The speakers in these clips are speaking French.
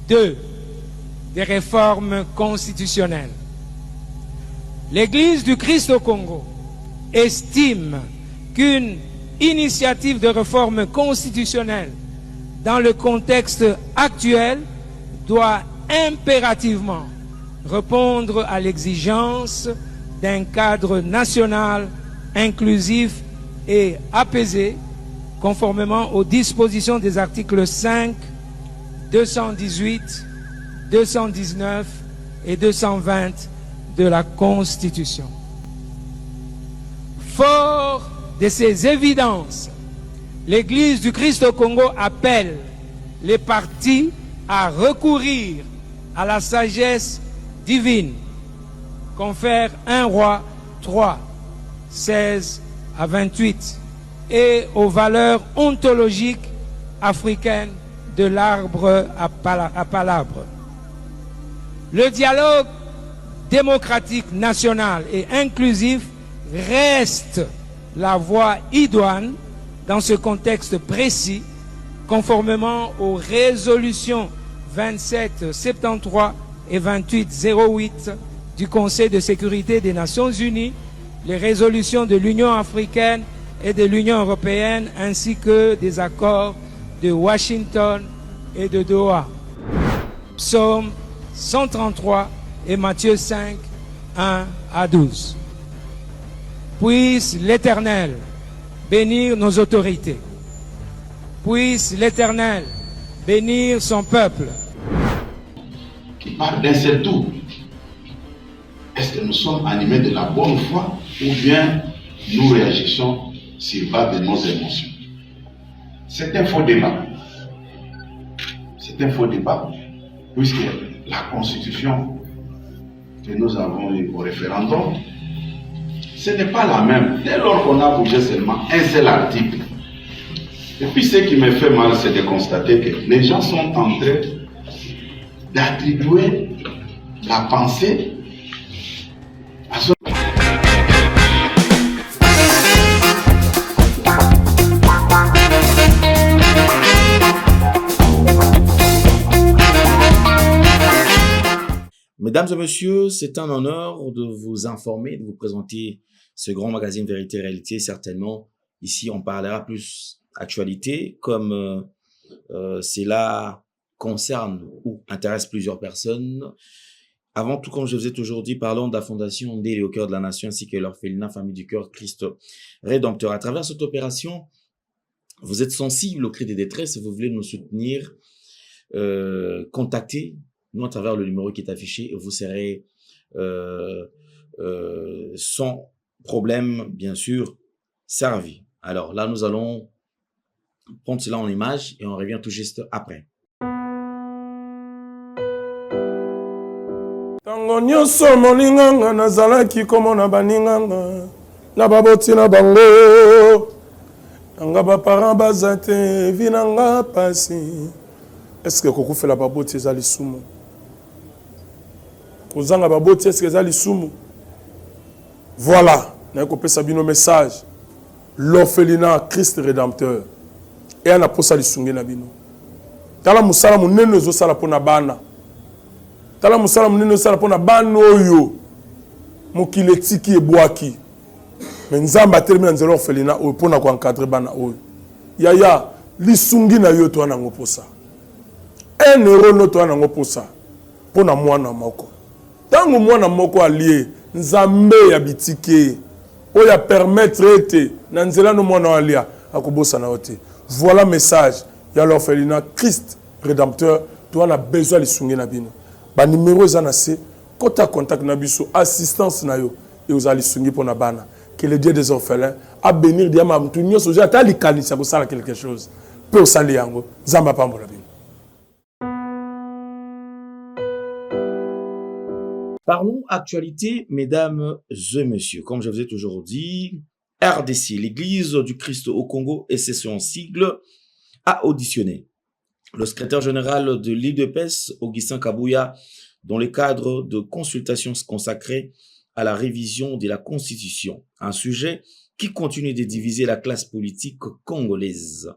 2. Des réformes constitutionnelles. L'Église du Christ au Congo estime qu'une initiative de réforme constitutionnelle dans le contexte actuel doit impérativement répondre à l'exigence d'un cadre national inclusif et apaisé, conformément aux dispositions des articles 5, 218, 219 et 220 de la Constitution. Fort de ces évidences, l'Église du Christ au Congo appelle les partis à recourir à la sagesse divine, confère 1 Roi 3, 16 à 28, et aux valeurs ontologiques africaines de l'arbre à palabre. Le dialogue démocratique national et inclusif reste la voie idoine dans ce contexte précis, conformément aux résolutions 2773 et 2808 du Conseil de sécurité des Nations Unies, les résolutions de l'Union africaine et de l'Union européenne, ainsi que des accords de Washington et de Doha. Psaume 133 et Matthieu 5, 1 à 12. Puisse l'Éternel bénir nos autorités. Puisse l'Éternel bénir son peuple. Qui parle d'un seul tour. Est-ce que nous sommes animés de la bonne foi ou bien nous réagissons sur base de nos émotions? C'est un faux débat. C'est un faux débat, puisque la Constitution que nous avons eu au référendum, ce n'est pas la même. Dès lors qu'on a bougé seulement un seul article. Et puis ce qui me fait mal, c'est de constater que les gens sont en train d'attribuer la pensée à ce... Mesdames et messieurs, c'est un honneur de vous informer, de vous présenter ce grand magazine Vérité et Réalité. Certainement, ici, on parlera plus actualité, comme cela concerne ou intéresse plusieurs personnes. Avant tout, comme je vous ai toujours dit, parlons de la Fondation Ndélé au cœur de la nation ainsi que l'orphelinat Famille du Cœur Christ Rédempteur. À travers cette opération, vous êtes sensible au cri des détresses et vous voulez nous soutenir, contactez nous à travers le numéro qui est affiché et vous serez sans problème, bien sûr, servi. Alors là, nous allons prendre cela en image et on revient tout juste après. Tango nyonso moninganga nazalaki komona baninganga na baboti na bango nanga baparent baza te vi nanga pasi. Est-ce que kokufela baboti ezali sumu? Kozanga baboti est-ce que ezali sumu? Voilà, na kopesa bino message. L'orphelinat Christ Rédempteur et ana posa lisungi na bino. Tala musala munene ezosala pona bana. Tala musala munene ezosala pona bana oyo mokili etiki ebwaki. Mais nzamba termine nzela orphelinat oyo pona ko encadrer bana oyo. Yaya lisungi na yo to ana ngoposa. 1 euro no to ana ngoposa pona mwana moko. Tango mwana moko alie nzambe ya bitike oya permettre ete na nzela no mwana alia akobosa na ote. Voilà message ya l'orphelinat Christ Rédempteur. Tu as besoin de sungi na bino. Ba numéro za na se kota contact na biso assistance na yo et aux ali sungi pour na bana. Que le Dieu des orphelins a bénir dia ma mtu nyoso ja ta likanisa ko sala quelque chose. Pe o sali yango zamba pambola bino. Parlons actualité, mesdames et messieurs. Comme je vous ai toujours dit, RDC, l'Église du Christ au Congo, et c'est son sigle, a auditionné le secrétaire général de l'IDPS, Augustin Kabouya, dans le cadre de consultations consacrées à la révision de la Constitution, un sujet qui continue de diviser la classe politique congolaise.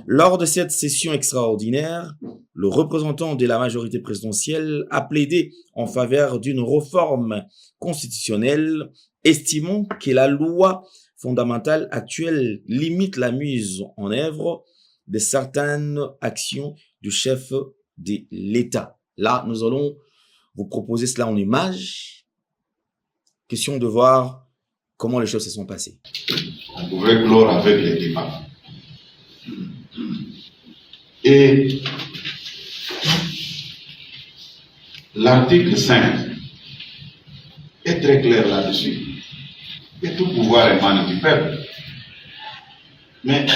Lors de cette session extraordinaire, le représentant de la majorité présidentielle a plaidé en faveur d'une réforme constitutionnelle, estimant que la loi fondamentale actuelle limite la mise en œuvre de certaines actions du chef de l'État. Là, nous allons vous proposer cela en image. Question de voir comment les choses se sont passées. On pouvait clore avec les débats. Et l'article 5 est très clair là-dessus. Et tout pouvoir émane du peuple. Mais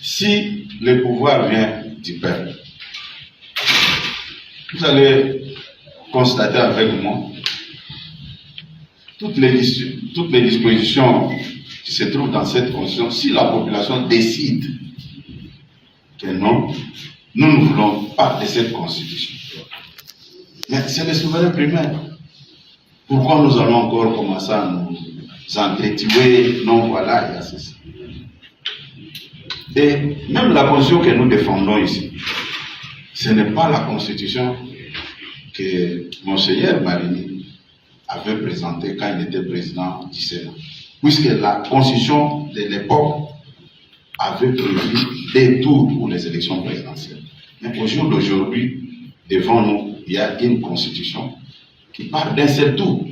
si le pouvoir vient du peuple, vous allez constater avec moi toutes les dispositions qui se trouvent dans cette constitution. Si la population décide que non, nous ne voulons pas de cette constitution. Mais c'est le souverain primaire. Pourquoi nous allons encore commencer à nous entretuer? Non, voilà, il y a ceci. Et même la constitution que nous défendons ici, ce n'est pas la constitution que Monseigneur Marini avait présentée quand il était président du Sénat. Puisque la constitution de l'époque avait prévu des tours pour les élections présidentielles. Mais au jour d'aujourd'hui, devant nous, il y a une constitution qui parle d'un seul tour.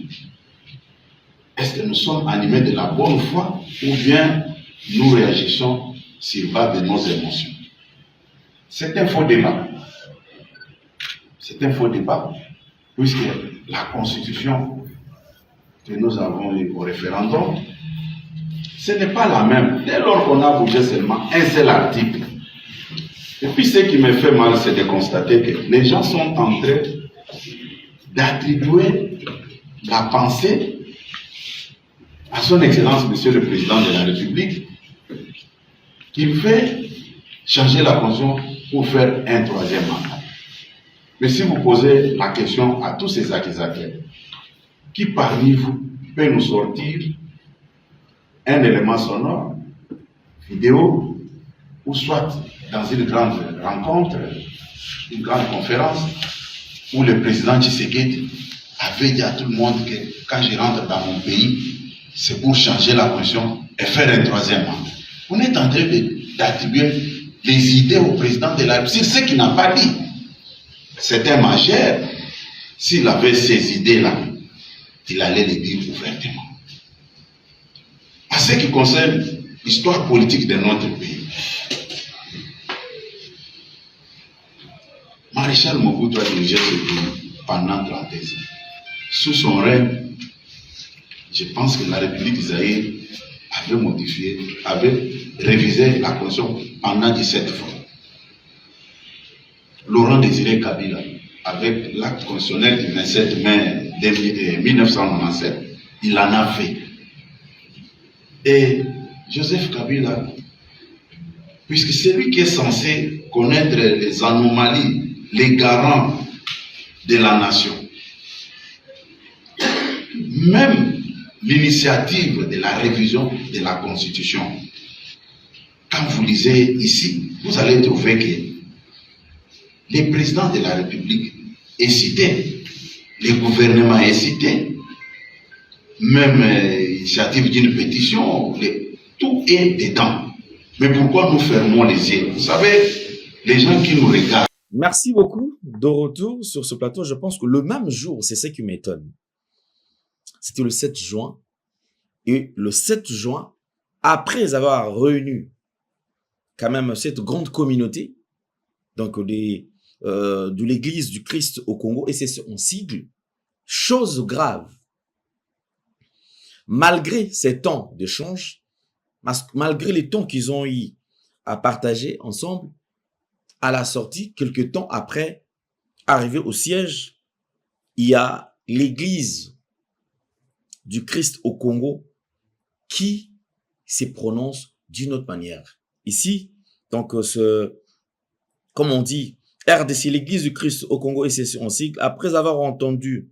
Est-ce que nous sommes animés de la bonne foi ou bien nous réagissons sur base de nos émotions? C'est un faux débat. C'est un faux débat, puisque la constitution que nous avons eu au référendum, ce n'est pas la même. Dès lors qu'on a bougé seulement un seul article. Et puis ce qui me fait mal, c'est de constater que les gens sont en train d'attribuer la pensée à son Excellence, Monsieur le Président de la République, qu'il fait changer la constitution pour faire un troisième mandat. Mais si vous posez la question à tous ces accusateurs, qui parmi vous peut nous sortir un élément sonore, vidéo, ou soit dans une grande rencontre, une grande conférence, où le président Tshisekedi avait dit à tout le monde que quand je rentre dans mon pays, c'est pour changer la constitution et faire un troisième mandat. On est en train d'attribuer les idées au président de la République, c'est ce qu'il n'a pas dit. C'est un majeur. S'il avait ces idées-là, il allait les dire ouvertement. À ce qui concerne l'histoire politique de notre pays, Maréchal Mobutu a dirigé ce pays pendant 30 ans. Sous son règne, je pense que la République d'Israël avait révisé la constitution pendant 17 fois. Laurent Désiré Kabila, avec l'acte constitutionnel du 27 mai 1997, il en a fait. Et Joseph Kabila, puisque c'est lui qui est censé connaître les anomalies, les garants de la nation, même l'initiative de la révision de la Constitution, quand vous lisez ici, vous allez trouver que les présidents de la République est cité, le gouvernement est cité, même l'initiative d'une pétition, tout est dedans. Mais pourquoi nous fermons les yeux? Vous savez, les gens qui nous regardent. Merci beaucoup. De retour sur ce plateau, je pense que le même jour, c'est ce qui m'étonne. C'était le 7 juin. Et le 7 juin, après avoir réuni quand même cette grande communauté, donc de l'église du Christ au Congo, et c'est en sigle, chose grave. Malgré ces temps d'échange, malgré les temps qu'ils ont eu à partager ensemble, à la sortie, quelques temps après, arrivé au siège, il y a l'église du Christ au Congo qui se prononce d'une autre manière. Ici, donc, comme on dit, RDC, l'église du Christ au Congo, et c'est en sigle, après avoir entendu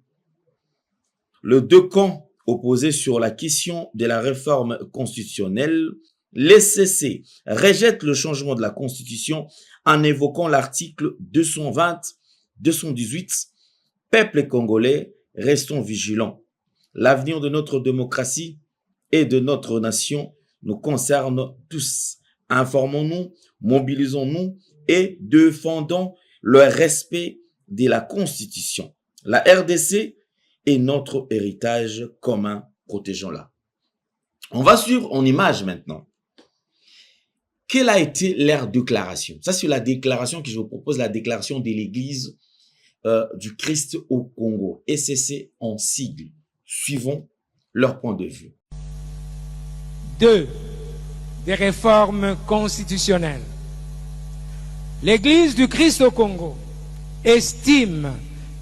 les deux camps opposés sur la question de la réforme constitutionnelle, l'ECC rejette le changement de la Constitution en évoquant l'article 218. Peuple congolais, restons vigilants. L'avenir de notre démocratie et de notre nation nous concerne tous. Informons-nous, mobilisons-nous et défendons le respect de la Constitution. La RDC est notre héritage commun, protégeons-la. On va suivre en image maintenant. Quelle a été leur déclaration? Ça, c'est la déclaration que je vous propose, la déclaration de l'Église du Christ au Congo. ECC en sigle. Suivons leur point de vue. 2. Des réformes constitutionnelles. L'Église du Christ au Congo estime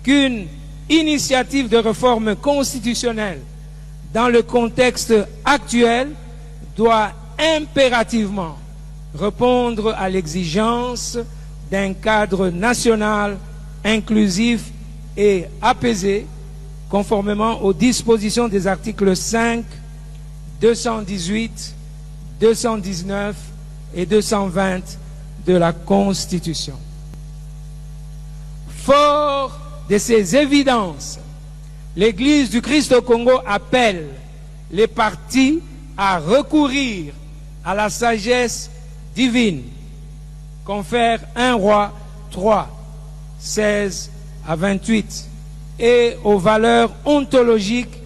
qu'une initiative de réforme constitutionnelle dans le contexte actuel doit impérativement répondre à l'exigence d'un cadre national inclusif et apaisé, conformément aux dispositions des articles 5, 218, 219 et 220 de la Constitution. Fort de ces évidences, l'Église du Christ au Congo appelle les partis à recourir à la sagesse divine, confère 1 Roi 3, 16 à 28, et aux valeurs ontologiques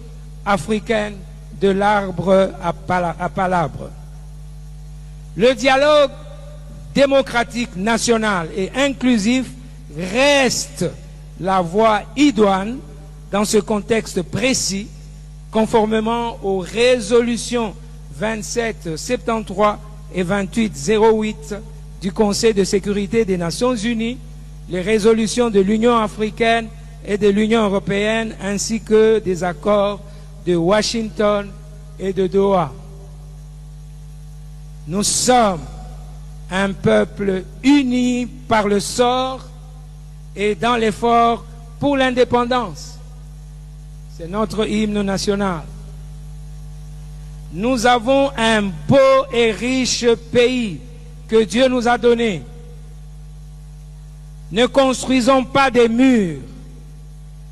africaines de l'arbre à palabre. Le dialogue démocratique national et inclusif reste la voie idoine dans ce contexte précis, conformément aux résolutions 2773 et 2808 du Conseil de sécurité des Nations Unies, les résolutions de l'Union africaine et de l'Union européenne, ainsi que des accords de Washington et de Doha. Nous sommes un peuple uni par le sort et dans l'effort pour l'indépendance. C'est notre hymne national. Nous avons un beau et riche pays que Dieu nous a donné. Ne construisons pas des murs,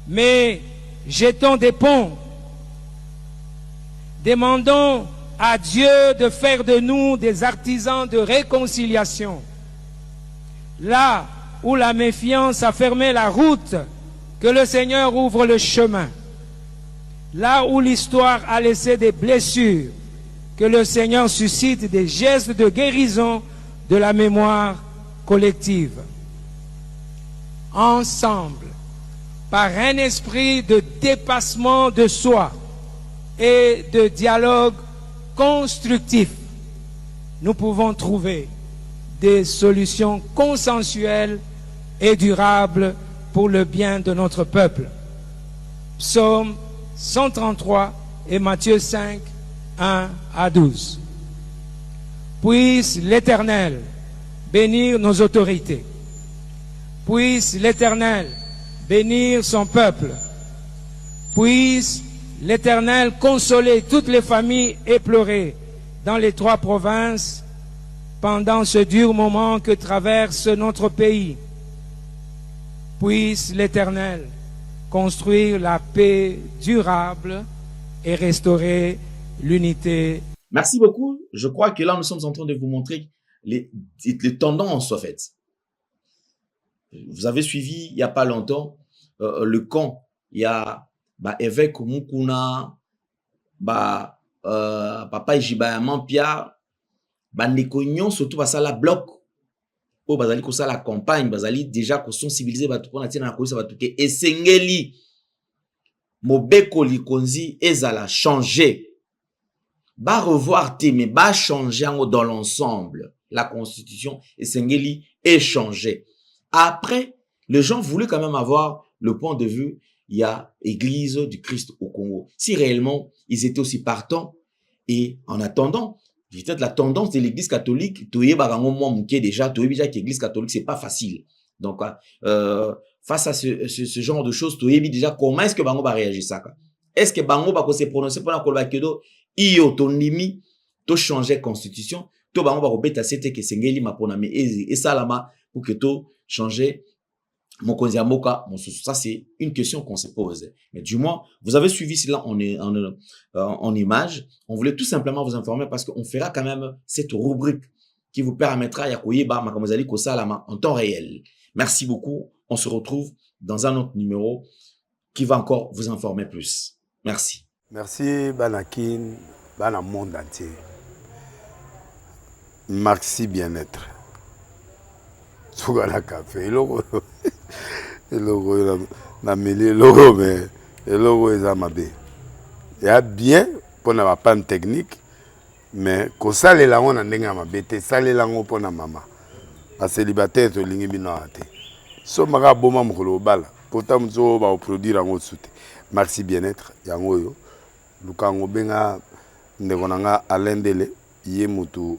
mais jetons des ponts. Demandons à Dieu de faire de nous des artisans de réconciliation. Là où la méfiance a fermé la route, que le Seigneur ouvre le chemin. Là où l'histoire a laissé des blessures, que le Seigneur suscite des gestes de guérison de la mémoire collective. Ensemble, par un esprit de dépassement de soi et de dialogue constructif, nous pouvons trouver des solutions consensuelles et durables pour le bien de notre peuple. Psaume 133 et Matthieu 5, 1 à 12. Puisse l'Éternel bénir nos autorités. Puisse l'Éternel bénir son peuple. Puisse l'Éternel consoler toutes les familles éplorées dans les 3 provinces pendant ce dur moment que traverse notre pays. Puisse l'Éternel construire la paix durable et restaurer l'unité. Merci beaucoup. Je crois que là, nous sommes en train de vous montrer les tendances, en fait. Vous avez suivi, il n'y a pas longtemps, le camp. Il y a évêque Mukuna, Papa Ijibaya Mampia, Ndeko surtout la bloc. Po bazali ko la campagne, bazali déjà ko sensibiliser batu pona tina ko sa batu ke esengeli mobeko likonzi ezala changer. Ba revoir te mais ba changer dans l'ensemble. La constitution esengeli est changée. Après, les gens voulaient quand même avoir le point de vue, il y a Église du Christ au Congo. Si réellement ils étaient aussi partants et en attendant, peut-être la tendance de l'Église catholique, déjà, l'Église catholique, c'est pas facile. Donc, face à ce genre de choses, déjà, comment est-ce que Bango va réagir ça? Est-ce que Bango va se prononcer pour la Kolbakedo, Iyo Tonimi, to changer constitution, to bango ba robeta c'était que sengeli mapona mais et ça là pour que to changer mokonzi mboka mosusu. Ça c'est une question qu'on se pose. Mais du moins, vous avez suivi cela en image. On voulait tout simplement vous informer parce qu'on fera quand même cette rubrique qui vous permettra ya koyeba makamozali ko salama en temps réel. Merci beaucoup. On se retrouve dans un autre numéro qui va encore vous informer plus. Merci. Merci Banakin, Bana monde entier. Merci bien-être. Sougala café, logo na mêlé logo mais logo est amabé. Il y a bien pour na panne technique mais ko sale la on ndenga mabete sale la ngo pour na mama. A célibataire to lingi bino ate. So maka boma mukolo bala. Pourtant zo ba produire ngo soute. Merci bien-être yango yo. Lukango benga ndekonanga alendele ye mutu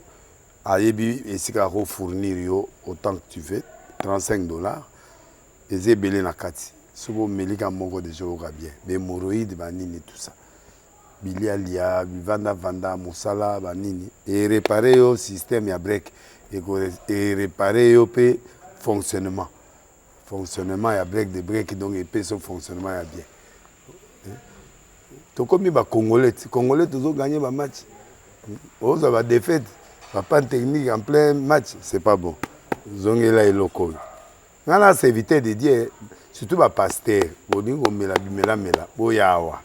ayebi esika ko fournir yo autant que tu veux $35 eze belé na kati sobo melika moko de joga bien be moroïde banini tout ça bilialia vanda mosala banini et réparer yo système ya break et réparer yo pe fonctionnement ya break de break donc et pe son fonctionnement ya bien to comme ba congolais toujours gagner ba match oza ba défaite pas technique en plein match, c'est pas bon. Zongela et loco. Nana c'est éviter de dire surtout ba pasteur, boningo mela boyawa.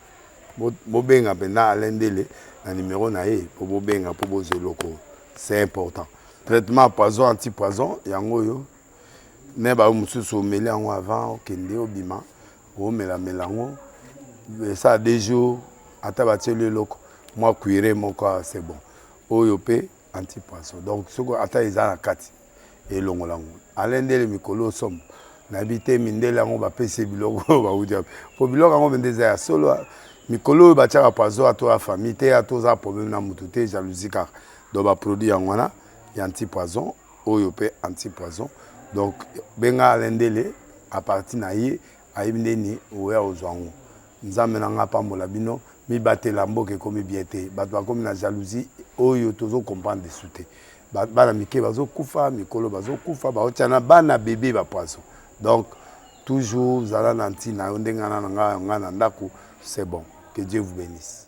Bobenga pena alendele na numéro na ye pour bobenga pour bozo loco. C'est important. Traitement poison anti-poison yango yo. Ne ba mususu meli yango avant kende obima. O mela ngo. Ça des jours ata ba tele loco. Moi cuire mon corps c'est bon. Oyope anti-poisson. Donc, ce qu'on attend, ils ont la carte. Et l'on l'a. À l'endel, Mikolo somme. N'habite Mindel, on va payer bilogo. Pour bilogo, on va des solo. Mikolo, va tirer à poisson à toi, famille, à tous les problèmes, à moutouté, jalousie, car. Donc, va produire en wana, il y a anti-poison. Oyope anti-poison. Donc, benga à l'endel, à partir naïe, à Ibneni, ou à Ozwango. Nous amenons pas mon labino. Mi batte lambo ke komi biete bato bakomi na jalousie oyo tozo comprendre de souté bana mike bazo kufa mikolo bazo kufa baotiana bana bébé ba poisson donc toujours zala nanti na ndenga na nga na ndako c'est bon que Dieu vous bénisse.